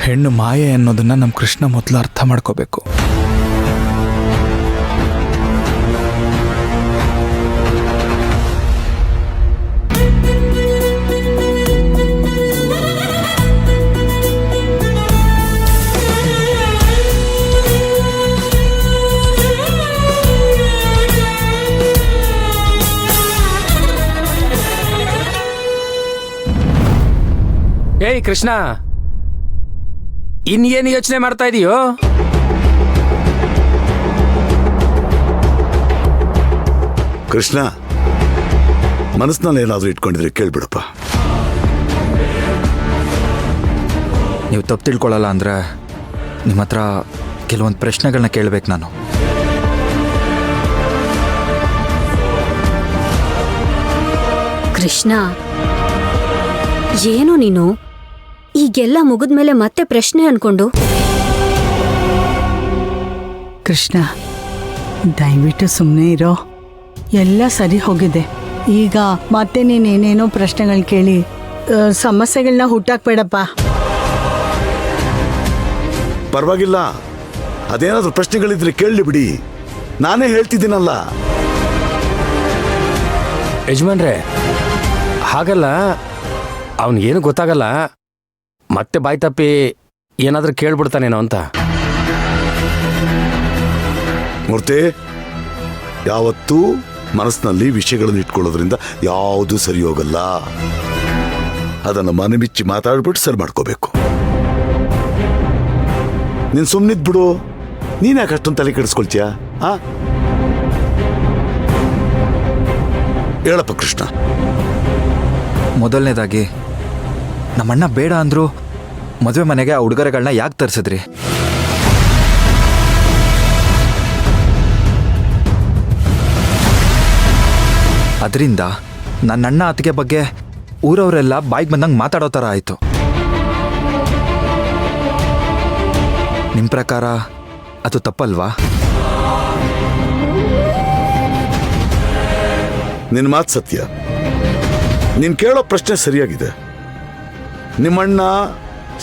ಹೆಣ್ಣು ಮಾಯೆ ಅನ್ನೋದನ್ನ ನಮ್ಮ ಕೃಷ್ಣ ಮೊದಲು ಅರ್ಥ ಮಾಡ್ಕೋಬೇಕು. ಏಯ್ ಕೃಷ್ಣ, ಇನ್ನೇನು ಯೋಚನೆ ಮಾಡ್ತಾ ಇದೀಯೋ? ಕೃಷ್ಣ, ಮನಸ್ಸಿನಲ್ಲಿ ಏನಾದರೂ ಇಟ್ಕೊಂಡಿದ್ರೆ ಕೇಳ್ಬಿಡಪ್ಪ. ನೀವು ತಪ್ಪು ತಿಳ್ಕೊಳ್ಳಲ್ಲ ಅಂದ್ರೆ ನಿಮ್ಮ ಹತ್ರ ಕೆಲವೊಂದು ಪ್ರಶ್ನೆಗಳನ್ನ ಕೇಳಬೇಕು ನಾನು. ಕೃಷ್ಣ, ಏನು ನೀನು ಈಗೆಲ್ಲ ಮುಗಿದ್ಮೇಲೆ ಮತ್ತೆ ಪ್ರಶ್ನೆ ಅನ್ಕೊಂಡು? ಕೃಷ್ಣ, ದಯವಿಟ್ಟು ಸುಮ್ಮನೆ ಇರೋ. ಎಲ್ಲ ಸರಿ ಹೋಗಿದೆ. ಈಗ ಮತ್ತೆ ನೀನೇನೇನೋ ಪ್ರಶ್ನೆಗಳು ಕೇಳಿ ಸಮಸ್ಯೆಗಳನ್ನ ಹುಟ್ಟಾಕ್ಬೇಡಪ್ಪ. ಪರವಾಗಿಲ್ಲ, ಅದೇನಾದ್ರೂ ಪ್ರಶ್ನೆಗಳಿದ್ರೆ ಕೇಳಲಿ ಬಿಡಿ, ನಾನೇ ಹೇಳ್ತಿದ್ದೀನಲ್ಲ. ಯಜಮಾನ್ರೆ, ಹಾಗಲ್ಲ, ಅವನಿಗೇನು ಗೊತ್ತಾಗಲ್ಲ, ಮತ್ತೆ ಬಾಯ್ ತಪ್ಪಿ ಏನಾದರೂ ಕೇಳ್ಬಿಡ್ತಾನೇನೋ ಅಂತ. ಮೂರ್ತಿ, ಯಾವತ್ತೂ ಮನಸ್ಸಿನಲ್ಲಿ ವಿಷಯಗಳನ್ನು ಇಟ್ಕೊಳ್ಳೋದ್ರಿಂದ ಯಾವುದೂ ಸರಿ ಹೋಗಲ್ಲ. ಅದನ್ನು ಮನಬಿಚ್ಚಿ ಮಾತಾಡ್ಬಿಟ್ಟು ಸರಿ ಮಾಡ್ಕೋಬೇಕು. ನೀನು ಸುಮ್ಮನಿದ್ಬಿಡು. ನೀನು ಯಾಕೆ ಅಷ್ಟೊಂದು ತಲೆ ಕೆಡಿಸ್ಕೊಳ್ತೀಯ? ಹೇಳಪ್ಪ ಕೃಷ್ಣ. ಮೊದಲನೇದಾಗಿ ನಮ್ಮಣ್ಣ ಬೇಡ ಅಂದ್ರು ಮದುವೆ ಮನೆಗೆ ಆ ಉಡುಗೊರೆಗಳನ್ನ ಯಾಕೆ ತರಿಸಿದ್ರಿ? ಅದರಿಂದ ನನ್ನ ಅತ್ತಿಗೆ ಬಗ್ಗೆ ಊರವರೆಲ್ಲ ಬಾಯಿಗೆ ಬಂದಂಗೆ ಮಾತಾಡೋ ಥರ ಆಯಿತು. ನಿಮ್ಮ ಪ್ರಕಾರ ಅದು ತಪ್ಪಲ್ವಾ? ನಿನ್ನ ಮಾತು ಸತ್ಯ. ನೀನು ಕೇಳೋ ಪ್ರಶ್ನೆ ಸರಿಯಾಗಿದೆ. ನಿಮ್ಮಣ್ಣ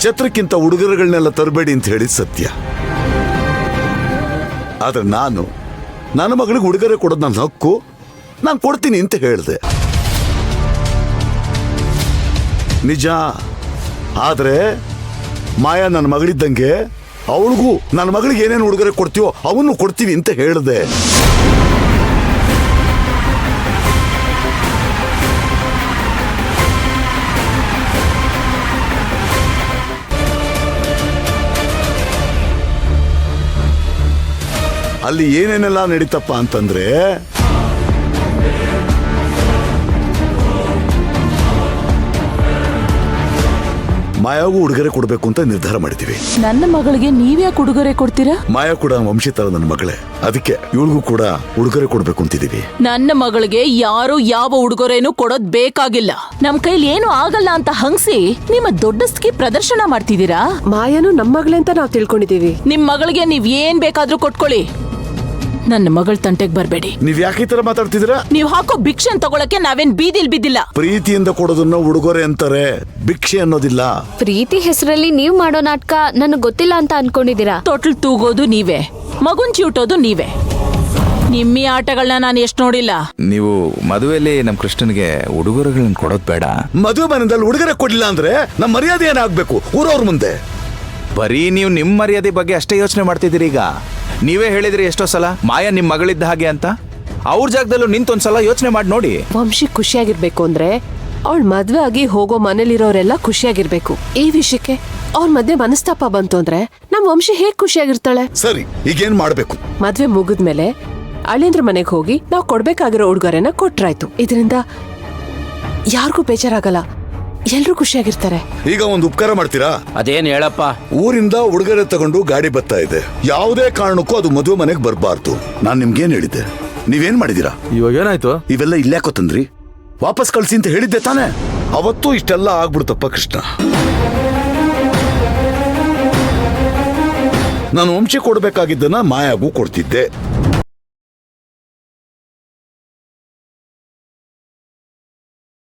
ಛತ್ರಕ್ಕಿಂತ ಉಡುಗೊರೆಗಳನ್ನೆಲ್ಲ ತರಬೇಡಿ ಅಂತ ಹೇಳಿದ ಸತ್ಯ. ಆದ್ರೆ ನಾನು ನನ್ನ ಮಗಳಿಗೆ ಉಡುಗೊರೆ ಕೊಡೋದು ನನ್ನ ಹಕ್ಕು, ನಾನು ಕೊಡ್ತೀನಿ ಅಂತ ಹೇಳಿದೆ. ನಿಜ. ಆದರೆ ಮಾಯಾ ನನ್ನ ಮಗಳಿದ್ದಂಗೆ, ಅವಳಿಗೂ ನನ್ನ ಮಗಳಿಗೆ ಏನೇನು ಉಡುಗೊರೆ ಕೊಡ್ತೀವೋ ಅವನ್ನು ಕೊಡ್ತೀವಿ ಅಂತ ಹೇಳಿದೆ. ಅಲ್ಲಿ ಏನೇನೆಲ್ಲ ನಡೀತಪ್ಪ ಅಂತಂದ್ರೆ, ಮಾಯಾಗೂ ಉಡುಗೊರೆ ಕೊಡಬೇಕು ಅಂತ ನಿರ್ಧಾರ ಮಾಡಿದೀವಿ. ನನ್ನ ಮಗಳಿಗೆ ನೀವ್ಯಾಕೆ ಉಡುಗೊರೆ ಕೊಡ್ತೀರಾ? ಮಾಯಾ ಕೂಡ ವಂಶಿ ತರ ನನ್ನ ಮಗಳೇ, ಅದಕ್ಕೆ ಇವಳಿಗೂ ಕೂಡ ಉಡುಗೊರೆ ಕೊಡ್ಬೇಕು ಅಂತಿದೀವಿ. ನನ್ನ ಮಗಳಿಗೆ ಯಾರು ಯಾವ ಉಡುಗೊರೆನೂ ಕೊಡೋದ್ ಬೇಕಾಗಿಲ್ಲ. ನಮ್ ಕೈಲಿ ಏನು ಆಗಲ್ಲ ಅಂತ ಹಂಗ್ಸಿ ನಿಮ್ಮ ದೊಡ್ಡಸ್ಕಿ ಪ್ರದರ್ಶನ ಮಾಡ್ತಿದ್ದೀರಾ. ಮಾಯಾನು ನಮ್ಮ ಮಗಳೇ ಅಂತ ನಾವು ತಿಳ್ಕೊಂಡಿದೀವಿ. ನಿಮ್ ಮಗಳಿಗೆ ನೀವ್ ಏನ್ ಬೇಕಾದ್ರೂ ಕೊಟ್ಕೊಳ್ಳಿ, ನನ್ನ ಮಗಳ ತಂಟೆಗ್ ಬರ್ಬೇಡಿ. ನೀವ್ ಯಾಕೆ ಈ ತರ ಮಾತಾಡ್ತಿದ್ದೀರಾ? ನೀವ್ ಹಾಕೋ ಭಿಕ್ಷೆನ್ ತಗೊಳಕ್ಕೆ ನಾವೇನ್ ಬೀದಿಲ್ ಬಿದ್ದಿಲ್ಲ. ಪ್ರೀತಿಯಿಂದ ಕೊಡೋದನ್ನ ಉಡುಗೊರೆ ಅಂತಾರೆ, ಭಿಕ್ಷೆ ಅನ್ನೋದಿಲ್ಲ. ಪ್ರೀತಿ ಹೆಸರಲ್ಲಿ ನೀವ್ ಮಾಡೋ ನಾಟಕ ನನಗ್ ಗೊತ್ತಿಲ್ಲ ಅಂತ ಅನ್ಕೊಂಡಿದೀರಾ? ತೊಟ್ಲ್ ತೂಗೋದು ನೀವೇ, ಮಗುನ್ ಚಿವುಟೋದು ನೀವೇ. ನಿಮ್ಮಿ ಆಟಗಳನ್ನ ನಾನು ಎಷ್ಟು ನೋಡಿಲ್ಲ. ನೀವು ಮದುವೆಯಲ್ಲಿ ನಮ್ಮ ಕೃಷ್ಣನಿಗೆ ಉಡುಗೊರೆಗಳನ್ನ ಕೊಡೋದು ಬೇಡ. ಮದುವೆ ಮನೆಯಲ್ಲಿ ಉಡುಗೊರೆ ಕೊಡ್ಲಿಲ್ಲ ಅಂದ್ರೆ ನಮ್ಮ ಮರ್ಯಾದೆ ಏನಾಗ್ಬೇಕು ಊರವ್ರ ಮುಂದೆ? ಬರೀ ನೀವು ನಿಮ್ಮ ಮರ್ಯಾದೆ ಬಗ್ಗೆ ಅಷ್ಟೇ ಯೋಚನೆ ಮಾಡ್ತಿದ್ದೀರಿ. ಈಗ ನೀವೇ ಹೇಳಿದ್ರಿ ಎಷ್ಟೋ ಸಲ ಮಾಯಾ ನಿಮ್ಮ ಮಗಳಿದ್ದ ಹಾಗೆ ಅಂತ. ಅವ್ರ ಜಾಗದಲ್ಲೂ ನಿಂತೊಂದ್ಸಲ ಯೋಚನೆ ಮಾಡಿ ನೋಡಿ. ವಂಶಿ ಖುಷಿಯಾಗಿರ್ಬೇಕು ಅಂದ್ರೆ ಅವಳ ಮದ್ವೆ ಆಗಿ ಹೋಗೋ ಮನೇಲಿರೋರೆಲ್ಲ ಖುಷಿಯಾಗಿರ್ಬೇಕು. ಈ ವಿಷಯಕ್ಕೆ ಅವ್ರ ಮಧ್ಯೆ ಮನಸ್ತಾಪ ಬಂತು ಅಂದ್ರೆ ನಮ್ ವಂಶಿ ಹೇಗ್ ಖುಷಿಯಾಗಿರ್ತಾಳೆ? ಸರಿ, ಈಗೇನ್ ಮಾಡ್ಬೇಕು? ಮದ್ವೆ ಮುಗಿದ್ಮೇಲೆ ಅಳಿಯಂದ್ರ ಮನೆಗೆ ಹೋಗಿ ನಾವು ಕೊಡ್ಬೇಕಾಗಿರೋ ಉಡುಗೊರೆನ ಕೊಟ್ರಾಯ್ತು. ಇದರಿಂದ ಯಾರಿಗೂ ಬೇಜಾರಾಗಲ್ಲ, ಎಲ್ರೂ ಖುಷಿಯಾಗಿರ್ತಾರೆ. ಈಗ ಒಂದು ಉಪಕಾರ ಮಾಡ್ತೀರಾ? ಅದೇನು ಹೇಳಪ್ಪ. ಊರಿಂದ ಉಡುಗೊರೆ ತಗೊಂಡು ಗಾಡಿ ಬರ್ತಾ ಇದೆ. ಯಾವುದೇ ಕಾರಣಕ್ಕೂ ಅದು ಮದುವೆ ಮನೆಗೆ ಬರಬಾರ್ದು. ನಾನ್ ನಿಮ್ಗೇನ್ ಹೇಳಿದ್ದೆ? ನೀವೇನ್ ಮಾಡಿದೀರಾ? ಇವಾಗ ಏನಾಯ್ತು? ಇವೆಲ್ಲ ಇಲ್ಲಾಕೋ ತಂದ್ರಿ? ವಾಪಸ್ ಕಳ್ಸಿ ಅಂತ ಹೇಳಿದ್ದೆ ತಾನೆ? ಅವತ್ತು ಇಷ್ಟೆಲ್ಲ ಆಗ್ಬಿಡ್ತಪ್ಪ ಕೃಷ್ಣ. ನಾನು ವಂಶ ಕೊಡ್ಬೇಕಾಗಿದ್ದನ್ನ ಮಾಯಾಗೂ ಕೊಡ್ತಿದ್ದೆ.